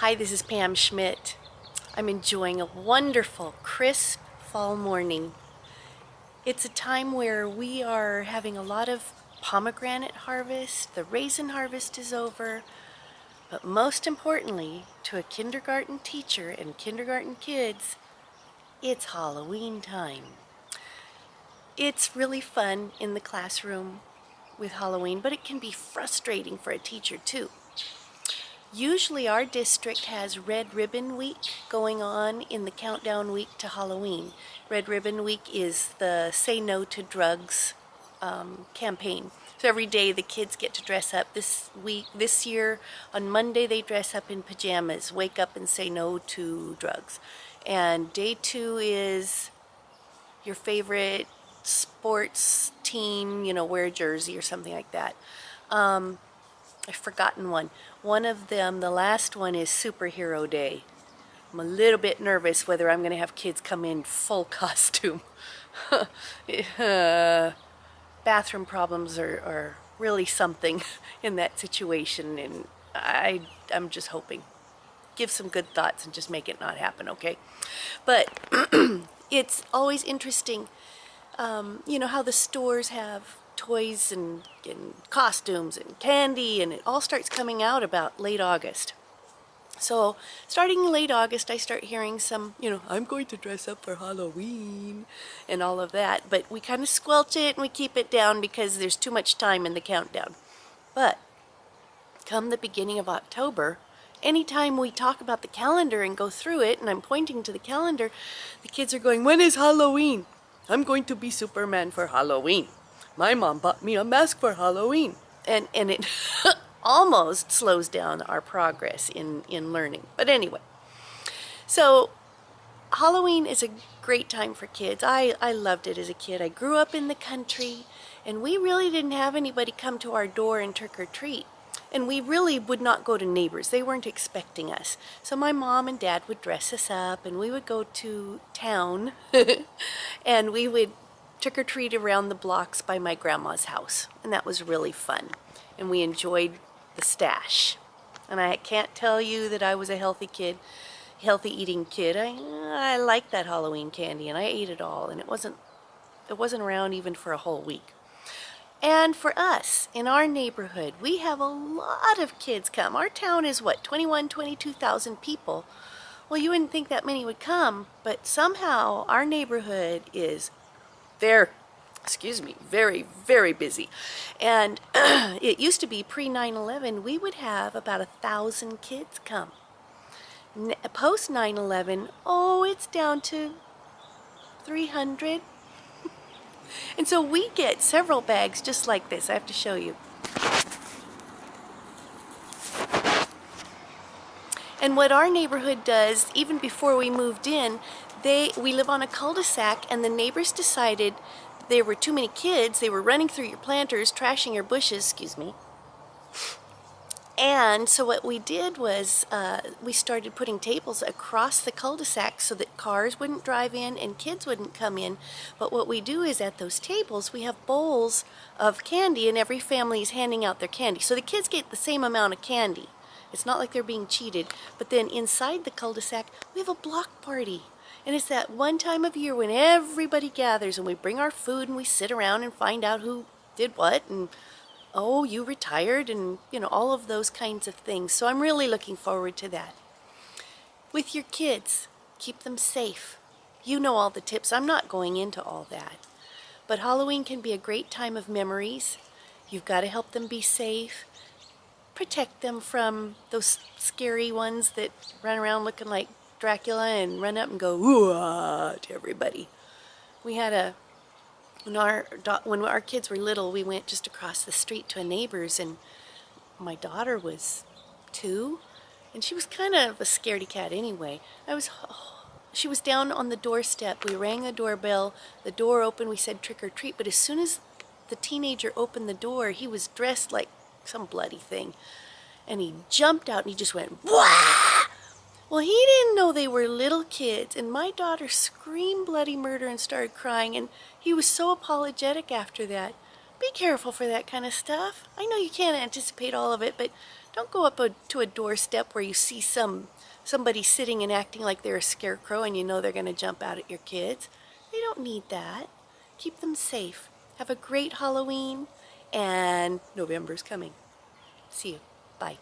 Hi, this is Pam Schmidt. I'm enjoying a wonderful, crisp fall morning. It's a time where we are having a lot of pomegranate harvest, the raisin harvest is over, but most importantly, to a kindergarten teacher and kindergarten kids, it's Halloween time. It's really fun in the classroom with Halloween, but it can be frustrating for a teacher too. Usually our district has Red Ribbon Week going on in the countdown week to Halloween. Red Ribbon Week is the Say No to Drugs campaign. So every day the kids get to dress up. This year, on Monday they dress up in pajamas, wake up and say no to drugs. And day 2 is your favorite sports team, wear a jersey or something like that. I've forgotten one. One of them, the last one, is Superhero Day. I'm a little bit nervous whether I'm going to have kids come in full costume. Bathroom problems are really something in that situation, and I'm just hoping. Give some good thoughts and just make it not happen, okay? But it's always interesting, how the stores have toys and costumes and candy, and it all starts coming out about late August. So starting in late August, I start hearing some, I'm going to dress up for Halloween and all of that. But we kind of squelch it and we keep it down because there's too much time in the countdown. But come the beginning of October, anytime we talk about the calendar and go through it, and I'm pointing to the calendar, the kids are going, when is Halloween? I'm going to be Superman for Halloween. My mom bought me a mask for Halloween. And it almost slows down our progress in learning. But anyway, so Halloween is a great time for kids. I loved it as a kid. I grew up in the country, and we really didn't have anybody come to our door and trick or treat. And we really would not go to neighbors. They weren't expecting us. So my mom and dad would dress us up, and we would go to town, and we would trick-or-treat around the blocks by my grandma's house. And that was really fun. And we enjoyed the stash. And I can't tell you that I was a healthy eating kid. I liked that Halloween candy, and I ate it all, and it wasn't around even for a whole week. And for us, in our neighborhood, we have a lot of kids come. Our town is 22,000 people. Well, you wouldn't think that many would come, but somehow our neighborhood is very, very busy. And it used to be pre 9/11, we would have about 1,000 kids come. Post 9/11, it's down to 300. And so we get several bags just like this. I have to show you. And what our neighborhood does, even before we moved in, we live on a cul-de-sac, and the neighbors decided there were too many kids. They were running through your planters, trashing your bushes, And so what we did was we started putting tables across the cul-de-sac so that cars wouldn't drive in and kids wouldn't come in. But what we do is at those tables we have bowls of candy, and every family is handing out their candy. So the kids get the same amount of candy. It's not like they're being cheated. But then inside the cul-de-sac we have a block party. And it's that one time of year when everybody gathers, and we bring our food and we sit around and find out who did what, and you retired, and all of those kinds of things. So I'm really looking forward to that. With your kids, keep them safe. You know all the tips. I'm not going into all that. But Halloween can be a great time of memories. You've got to help them be safe. Protect them from those scary ones that run around looking like Dracula and run up and go ooh to everybody. We had when our kids were little, we went just across the street to a neighbor's, and my daughter was 2, and she was kind of a scaredy cat anyway. She was down on the doorstep. We rang the doorbell. The door opened. We said trick or treat. But as soon as the teenager opened the door, he was dressed like some bloody thing, and he jumped out and he just went wah! Well, he didn't know they were little kids, and my daughter screamed bloody murder and started crying, and he was so apologetic after that. Be careful for that kind of stuff. I know you can't anticipate all of it, but Don't go up to a doorstep where you see somebody sitting and acting like they're a scarecrow and you know they're going to jump out at your kids. They don't need that. Keep them safe. Have a great Halloween, and November's coming. See you. Bye.